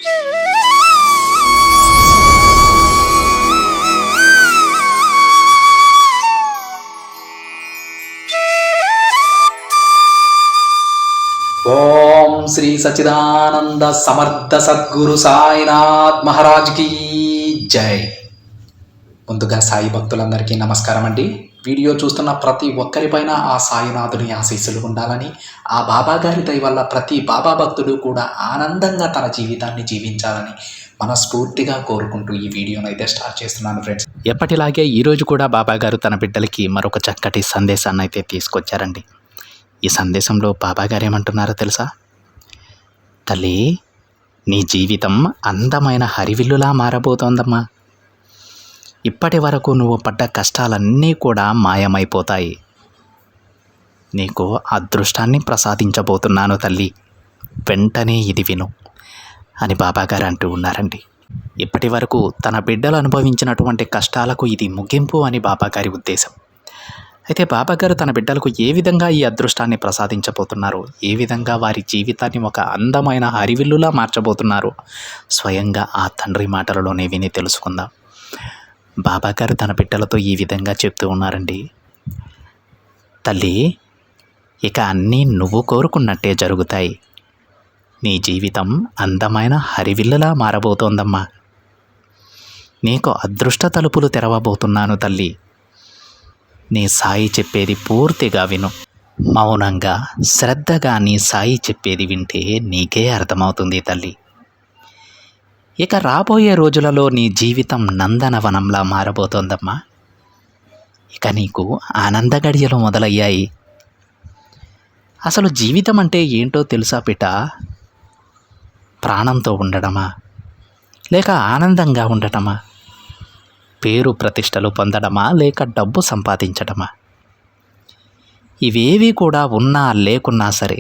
ఓం శ్రీ సచ్చిదానంద సమర్థ సద్గురు సాయినాథ్ మహారాజ్ కి జై. ముందుగా సాయి భక్తులందరికీ నమస్కారం అండి. వీడియో చూస్తున్న ప్రతి ఒక్కరిపైన ఆ సాయినాథుని ఆశీస్సులు ఉండాలని, ఆ బాబా గారి దయ వల్ల ప్రతి బాబా భక్తుడు కూడా ఆనందంగా తన జీవితాన్ని జీవించాలని మనస్ఫూర్తిగా కోరుకుంటూ ఈ వీడియోను అయితే స్టార్ట్ చేస్తున్నాను ఫ్రెండ్స్. ఎప్పటిలాగే ఈరోజు కూడా బాబా గారు తన బిడ్డలకి మరొక చక్కటి సందేశాన్ని అయితే తీసుకొచ్చారండి. ఈ సందేశంలో బాబా గారు ఏమంటున్నారో తెలుసా? తల్లి, నీ జీవితం అందమైన హరివిల్లులా మారబోతోందమ్మా. ఇప్పటి వరకు నువ్వు పడ్డ కష్టాలన్నీ కూడా మాయమైపోతాయి. నీకు అదృష్టాన్ని ప్రసాదించబోతున్నాను తల్లి, వెంటనే ఇది విను అని బాబాగారు అంటూ ఉన్నారండి. ఇప్పటి వరకు తన బిడ్డలు అనుభవించినటువంటి కష్టాలకు ఇది ముగింపు అని బాబాగారి ఉద్దేశం. అయితే బాబాగారు తన బిడ్డలకు ఏ విధంగా ఈ అదృష్టాన్ని ప్రసాదించబోతున్నారు, ఏ విధంగా వారి జీవితాన్ని ఒక అందమైన హరివిల్లులా మార్చబోతున్నారు, స్వయంగా ఆ తండ్రి మాటలలోనే విని తెలుసుకుందాం. బాబాగారు తన బిడ్డలతో ఈ విధంగా చెప్తూ ఉన్నారండి. తల్లి, ఇక అన్నీ నువ్వు కోరుకున్నట్టే జరుగుతాయి. నీ జీవితం అందమైన హరివిల్లులా మారబోతోందమ్మా. నీకు అదృష్ట తలుపులు తెరవబోతున్నాను తల్లి. నీ సాయి చెప్పేది పూర్తిగా విను. మౌనంగా శ్రద్ధగా నీ సాయి చెప్పేది వింటే నీకే అర్థమవుతుంది తల్లి. ఇక రాబోయే రోజులలో నీ జీవితం నందనవనంలా మారబోతోందమ్మా. ఇక నీకు ఆనంద గడియలు మొదలయ్యాయి. అసలు జీవితం అంటే ఏంటో తెలుసా బిడ్డ? ప్రాణంతో ఉండడమా, లేక ఆనందంగా ఉండటమా? పేరు ప్రతిష్టలు పొందడమా, లేక డబ్బు సంపాదించడమా? ఇవేవి కూడా ఉన్నా లేకున్నా సరే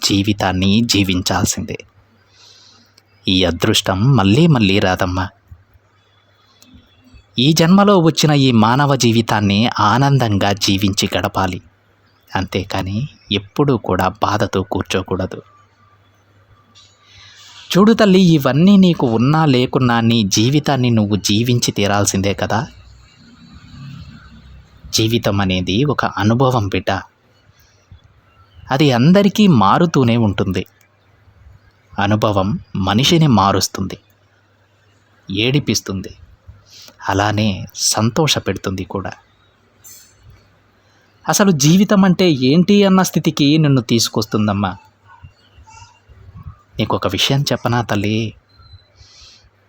జీవితాన్ని జీవించాల్సిందే. ఈ అదృష్టం మళ్ళీ మళ్ళీ రాదమ్మా. ఈ జన్మలో వచ్చిన ఈ మానవ జీవితాన్ని ఆనందంగా జీవించి గడపాలి. అంతేకాని ఎప్పుడూ కూడా బాధతో కూర్చోకూడదు. చూడు తల్లి, ఇవన్నీ నీకు ఉన్నా లేకున్నా నీ జీవితాన్ని నువ్వు జీవించి తీరాల్సిందే కదా. జీవితం అనేది ఒక అనుభవం బిడ్డ. అది అందరికీ మారుతూనే ఉంటుంది. అనుభవం మనిషిని మారుస్తుంది, ఏడిపిస్తుంది, అలానే సంతోషపెడుతుంది కూడా. అసలు జీవితం అంటే ఏంటి అన్న స్థితికి నిన్ను తీసుకొస్తుందమ్మా. నీకు ఒక విషయం చెప్పనా తల్లి?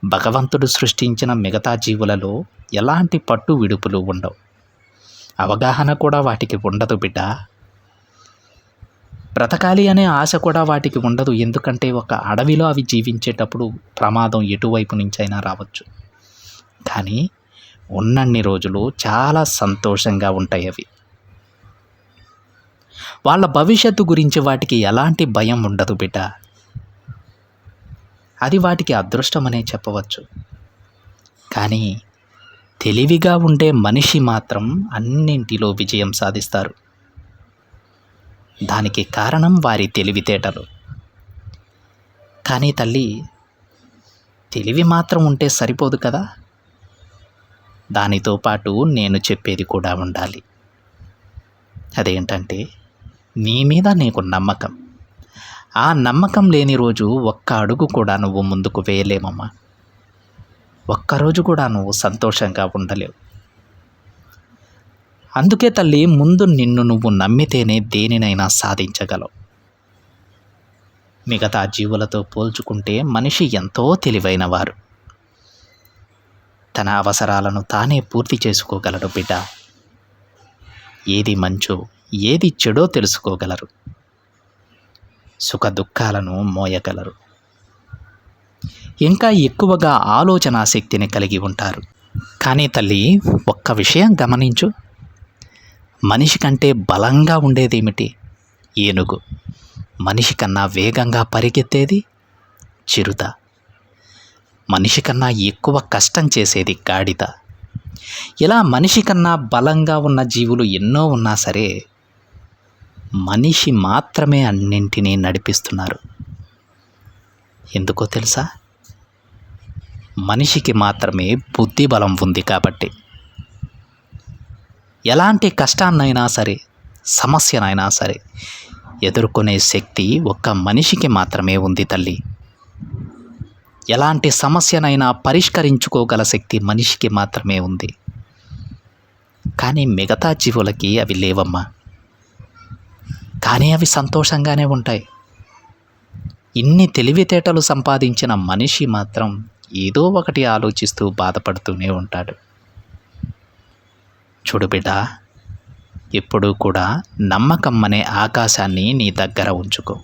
భగవంతుడు సృష్టించిన మిగతా జీవులలో ఎలాంటి పట్టు విడుపులు ఉండవు. అవగాహన కూడా వాటికి ఉండదు బిడ్డ. బ్రతకాలి అనే ఆశ కూడా వాటికి ఉండదు. ఎందుకంటే ఒక అడవిలో అవి జీవించేటప్పుడు ప్రమాదం ఎటువైపు నుంచైనా రావచ్చు. కానీ ఉన్నన్ని రోజులు చాలా సంతోషంగా ఉంటాయి అవి. వాళ్ళ భవిష్యత్తు గురించి వాటికి ఎలాంటి భయం ఉండదు బిడ్డ. అది వాటికి అదృష్టమనే చెప్పవచ్చు. కానీ తెలివిగా ఉండే మనిషి మాత్రం అన్నింటిలో విజయం సాధిస్తారు. దానికి కారణం వారి తెలివితేటలు. కానీ తల్లి, తెలివి మాత్రం ఉంటే సరిపోదు కదా. దానితో పాటు నేను చెప్పేది కూడా ఉండాలి. అదేంటంటే నీ మీద నీకు నమ్మకం. ఆ నమ్మకం లేని రోజు ఒక్క అడుగు కూడా నువ్వు ముందుకు వేయలేమమ్మా. ఒక్కరోజు కూడా నువ్వు సంతోషంగా ఉండలేవు. అందుకే తల్లి, ముందు నిన్ను నువ్వు నమ్మితేనే దేనినైనా సాధించగలవు. మిగతా జీవులతో పోల్చుకుంటే మనిషి ఎంతో తెలివైనవారు. తన అవసరాలను తానే పూర్తి చేసుకోగలడు బిడ్డ. ఏది మంచో ఏది చెడో తెలుసుకోగలరు. సుఖ దుఃఖాలను మోయగలరు. ఇంకా ఎక్కువగా ఆలోచనా శక్తిని కలిగి ఉంటారు. కానీ తల్లి, ఒక్క విషయం గమనించు. మనిషి కంటే బలంగా ఉండేదేమిటి? ఏనుగు. మనిషి కన్నా వేగంగా పరిగెత్తేది చిరుత. మనిషి కన్నా ఎక్కువ కష్టం చేసేది గాడిద. ఇలా మనిషి కన్నా బలంగా ఉన్న జీవులు ఎన్నో ఉన్నా సరే మనిషి మాత్రమే అన్నింటినీ నడిపిస్తున్నారు. ఎందుకో తెలుసా? మనిషికి మాత్రమే బుద్ధి బలం ఉంది కాబట్టి. ఎలాంటి కష్టాన్నైనా సరే, సమస్యనైనా సరే ఎదుర్కొనే శక్తి ఒక్క మనిషికి మాత్రమే ఉంది తల్లి. ఎలాంటి సమస్యనైనా పరిష్కరించుకోగల శక్తి మనిషికి మాత్రమే ఉంది. కానీ మిగతా జీవులకి అవి లేవమ్మా. కానీ అవి సంతోషంగానే ఉంటాయి. ఇన్ని తెలివితేటలు సంపాదించిన మనిషి మాత్రం ఏదో ఒకటి ఆలోచిస్తూ బాధపడుతూనే ఉంటాడు. చూడు బిడ్డ, ఎప్పుడూ కూడా నమ్మకం అనే ఆకాశాన్ని నీ దగ్గర ఉంచుకో.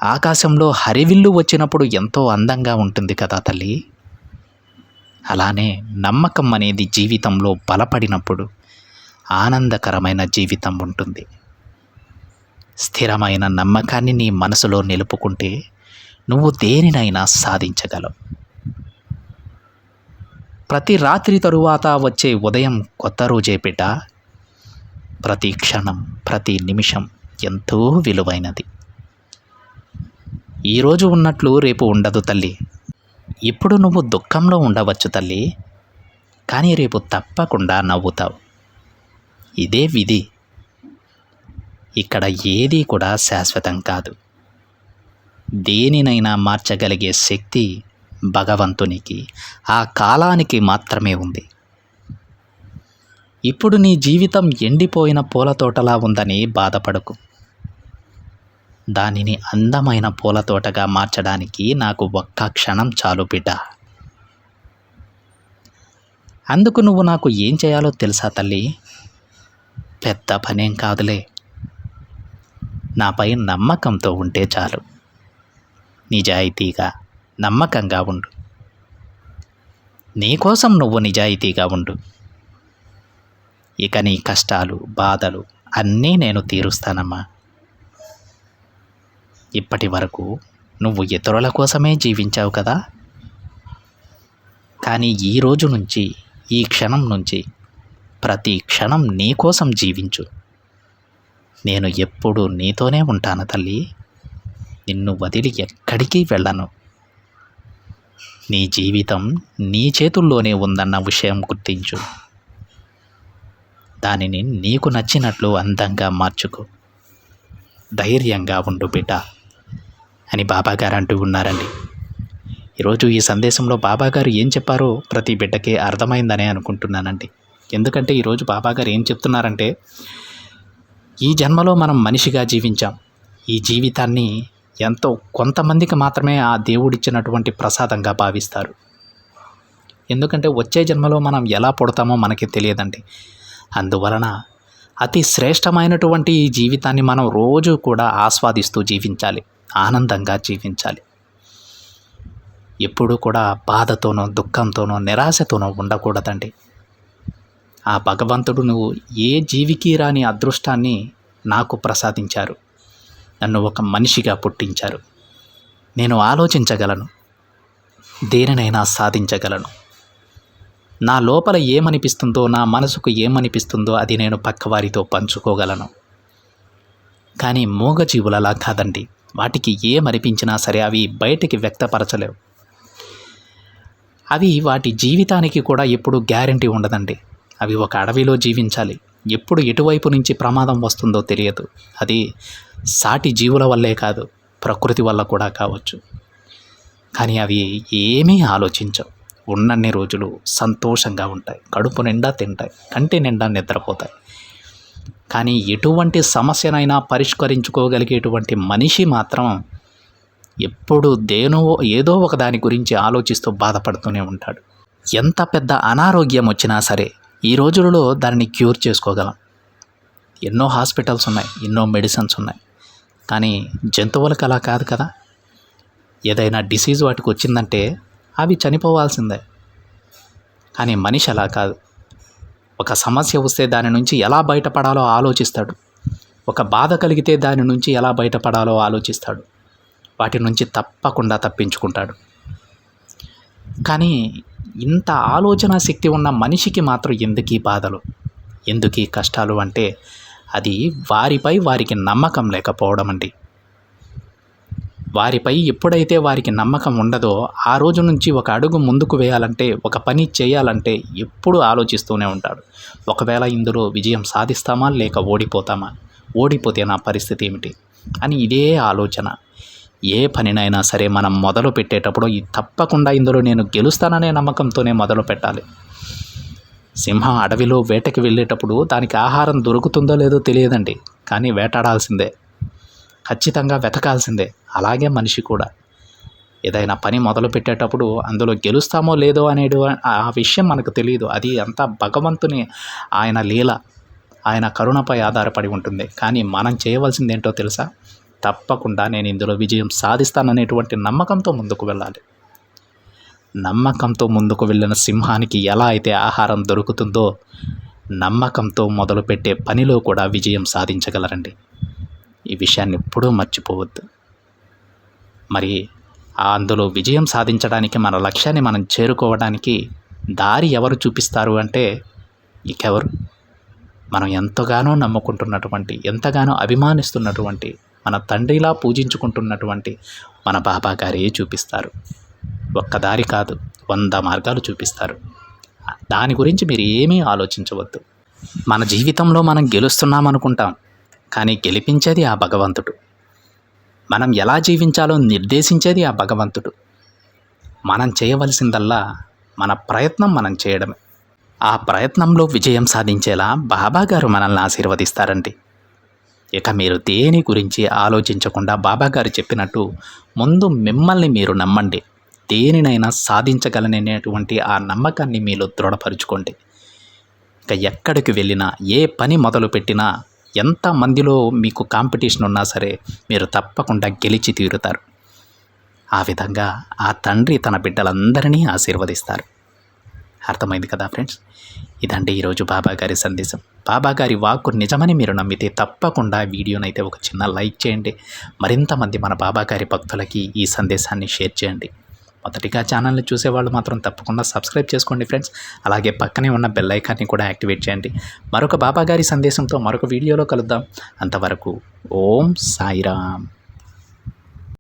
ఆకాశంలో హరివిల్లు వచ్చినప్పుడు ఎంతో అందంగా ఉంటుంది కదా తల్లి. అలానే నమ్మకం అనేది జీవితంలో బలపడినప్పుడు ఆనందకరమైన జీవితం ఉంటుంది. స్థిరమైన నమ్మకాన్ని నీ మనసులో నిలుపుకుంటే నువ్వు దేనినైనా సాధించగలవు. ప్రతి రాత్రి తరువాత వచ్చే ఉదయం కొత్త రోజే బిడ్డ. ప్రతి క్షణం, ప్రతి నిమిషం ఎంతో విలువైనది. ఈరోజు ఉన్నట్లు రేపు ఉండదు తల్లి. ఇప్పుడు నువ్వు దుఃఖంలో ఉండవచ్చు తల్లి, కానీ రేపు తప్పకుండా నవ్వుతావు. ఇదే విధి. ఇక్కడ ఏదీ కూడా శాశ్వతం కాదు. దేనినైనా మార్చగలిగే శక్తి భగవంతునికి, ఆ కాలానికి మాత్రమే ఉంది. ఇప్పుడు నీ జీవితం ఎండిపోయిన పూల తోటలా ఉందని బాధపడకు. దానిని అందమైన పూల తోటగా మార్చడానికి నాకు ఒక్క క్షణం చాలు బిడ్డ. అందుకు నువ్వు నాకు ఏం చేయాలో తెలుసా తల్లి? పెద్ద పనేం కాదులే. నాపై నమ్మకంతో ఉంటే చాలు. నిజాయితీగా, నమ్మకంగా ఉండు. నీకోసం నువ్వు నిజాయితీగా ఉండు. ఇక నీ కష్టాలు, బాధలు అన్నీ నేను తీరుస్తానమ్మా. ఇప్పటి వరకు నువ్వు ఇతరుల కోసమే జీవించావు కదా. కానీ ఈ రోజు నుంచి, ఈ క్షణం నుంచి ప్రతి క్షణం నీ కోసం జీవించు. నేను ఎప్పుడూ నీతోనే ఉంటాను తల్లి. నిన్ను వదిలి ఎక్కడికి వెళ్ళను. నీ జీవితం నీ చేతుల్లోనే ఉందన్న విషయం గుర్తించు. దానిని నీకు నచ్చినట్లు అందంగా మార్చుకో. ధైర్యంగా ఉండు బిడ్డ అని బాబాగారు అంటూ ఉన్నారండి. ఈరోజు ఈ సందేశంలో బాబాగారు ఏం చెప్పారో ప్రతి బిడ్డకి అర్థమైందనే అనుకుంటున్నానండి. ఎందుకంటే ఈరోజు బాబాగారు ఏం చెప్తున్నారంటే, ఈ జన్మలో మనం మనిషిగా జీవించాం. ఈ జీవితాన్ని ఎంతో కొంతమందికి మాత్రమే ఆ దేవుడిచ్చినటువంటి ప్రసాదంగా భావిస్తారు. ఎందుకంటే వచ్చే జన్మలో మనం ఎలా పుడతామో మనకి తెలియదండి. అందువలన అతి శ్రేష్టమైనటువంటి ఈ జీవితాన్ని మనం రోజు కూడా ఆస్వాదిస్తూ జీవించాలి, ఆనందంగా జీవించాలి. ఎప్పుడూ కూడా బాధతోనో, దుఃఖంతోనో, నిరాశతోనో ఉండకూడదండి. ఆ భగవంతుడు నువ్వు ఏ జీవికి రాని అదృష్టాన్ని నాకు ప్రసాదించారు. నన్ను ఒక మనిషిగా పుట్టించారు. నేను ఆలోచించగలను, దేనినైనా సాధించగలను. నా లోపల ఏమనిపిస్తుందో, నా మనసుకు ఏమనిపిస్తుందో అది నేను పక్కవారితో పంచుకోగలను. కానీ మూగజీవులలా కాదండి. వాటికి ఏమనిపించినా సరే అవి బయటికి వ్యక్తపరచలేవు. అవి వాటి జీవితానికి కూడా ఎప్పుడు గ్యారంటీ ఉండదండి. అవి ఒక అడవిలో జీవించాలి. ఎప్పుడు ఎటువైపు నుంచి ప్రమాదం వస్తుందో తెలియదు. అది సాటి జీవుల వల్లే కాదు, ప్రకృతి వల్ల కూడా కావచ్చు. కానీ అవి ఏమీ ఆలోచించవు. ఉన్నన్ని రోజులు సంతోషంగా ఉంటాయి, కడుపు నిండా తింటాయి, కంటి నిండా నిద్రపోతాయి. కానీ ఎటువంటి సమస్యనైనా పరిష్కరించుకోగలిగేటువంటి మనిషి మాత్రం ఎప్పుడు ఏదో ఒక దాని గురించి ఆలోచిస్తూ బాధపడుతూనే ఉంటాడు. ఎంత పెద్ద అనారోగ్యం వచ్చినా సరే ఈ రోజులలో దానిని క్యూర్ చేసుకోగలం. ఎన్నో హాస్పిటల్స్ ఉన్నాయి, ఎన్నో మెడిసిన్స్ ఉన్నాయి. కానీ జంతువులకు అలా కాదు కదా. ఏదైనా డిసీజ్ వాటికి వచ్చిందంటే అవి చనిపోవాల్సిందే. కానీ మనిషి అలా కాదు. ఒక సమస్య వస్తే దాని నుంచి ఎలా బయటపడాలో ఆలోచిస్తాడు. ఒక బాధ కలిగితే దాని నుంచి ఎలా బయటపడాలో ఆలోచిస్తాడు. వాటి నుంచి తప్పకుండా తప్పించుకుంటాడు. కానీ ఇంత ఆలోచన శక్తి ఉన్న మనిషికి మాత్రం ఎందుకీ బాధలు, ఎందుకీ కష్టాలు అంటే అది వారిపై వారికి నమ్మకం లేకపోవడం అండి. వారిపై ఎప్పుడైతే వారికి నమ్మకం ఉండదో ఆ రోజు నుంచి ఒక అడుగు ముందుకు వేయాలంటే, ఒక పని చేయాలంటే ఎప్పుడూ ఆలోచిస్తూనే ఉంటాడు. ఒకవేళ ఇందులో విజయం సాధిస్తామా లేక ఓడిపోతామా, ఓడిపోతే నా పరిస్థితి ఏమిటి అని ఇదే ఆలోచన. ఏ పనినైనా సరే మనం మొదలు పెట్టేటప్పుడు తప్పకుండా ఇందులో నేను గెలుస్తాననే నమ్మకంతోనే మొదలు పెట్టాలి. సింహం అడవిలో వేటకి వెళ్ళేటప్పుడు దానికి ఆహారం దొరుకుతుందో లేదో తెలియదండి, కానీ వేటాడాల్సిందే, ఖచ్చితంగా వెతకాల్సిందే. అలాగే మనిషి కూడా ఏదైనా పని మొదలు పెట్టేటప్పుడు అందులో గెలుస్తామో లేదో అనేది ఆ విషయం మనకు తెలియదు. అది అంతా భగవంతుని ఆయన లీల, ఆయన కరుణపై ఆధారపడి ఉంటుంది. కానీ మనం చేయవలసింది ఏంటో తెలుసా? తప్పకుండా నేను ఇందులో విజయం సాధిస్తాననేటువంటి నమ్మకంతో ముందుకు వెళ్ళాలి. నమ్మకంతో ముందుకు వెళ్ళిన సింహానికి ఎలా అయితే ఆహారం దొరుకుతుందో, నమ్మకంతో మొదలుపెట్టే పనిలో కూడా విజయం సాధించగలరండి. ఈ విషయాన్ని ఎప్పుడూ మర్చిపోవద్దు. మరి అందులో విజయం సాధించడానికి, మన లక్ష్యాన్ని మనం చేరుకోవడానికి దారి ఎవరు చూపిస్తారు అంటే ఇంకెవరు? మనం ఎంతగానో నమ్ముకుంటున్నటువంటి, ఎంతగానో అభిమానిస్తున్నటువంటి, మన తండ్రిలా పూజించుకుంటున్నటువంటి మన బాబా గారే చూపిస్తారు. ఒక్క దారి కాదు, 100 మార్గాలు చూపిస్తారు. దాని గురించి మీరు ఏమీ ఆలోచించవద్దు. మన జీవితంలో మనం గెలుస్తున్నామనుకుంటాం, కానీ గెలిపించేది ఆ భగవంతుడు. మనం ఎలా జీవించాలో నిర్దేశించేది ఆ భగవంతుడు. మనం చేయవలసిందల్లా మన ప్రయత్నం మనం చేయడమే. ఆ ప్రయత్నంలో విజయం సాధించేలా బాబాగారు మనల్ని ఆశీర్వదిస్తారండి. ఇక మీరు దేని గురించి ఆలోచించకుండా బాబాగారు చెప్పినట్టు ముందు మిమ్మల్ని మీరు నమ్మండి. దేనినైనా సాధించగలననేటువంటి ఆ నమ్మకాన్ని మీలో దృఢపరుచుకోండి. ఇక ఎక్కడికి వెళ్ళినా, ఏ పని మొదలుపెట్టినా, ఎంతమందిలో మీకు కాంపిటీషన్ ఉన్నా సరే మీరు తప్పకుండా గెలిచి తీరుతారు. ఆ విధంగా ఆ తండ్రి తన బిడ్డలందరినీ ఆశీర్వదిస్తారు. అర్థమైంది కదా ఫ్రెండ్స్? ఇదండి ఈరోజు బాబాగారి సందేశం. బాబాగారి వాక్కు నిజమని మీరు నమ్మితే తప్పకుండా వీడియోనైతే ఒక చిన్న లైక్ చేయండి. మరింత మంది మన బాబాగారి భక్తులకి ఈ సందేశాన్ని షేర్ చేయండి. మొదటిగా ఛానల్ని చూసేవాళ్ళు మాత్రం తప్పకుండా సబ్స్క్రైబ్ చేసుకోండి ఫ్రెండ్స్. అలాగే పక్కనే ఉన్న బెల్ ఐకాన్ని కూడా యాక్టివేట్ చేయండి. మరొక బాబాగారి సందేశంతో మరొక వీడియోలో కలుద్దాం. అంతవరకు ఓం సాయిరామ్.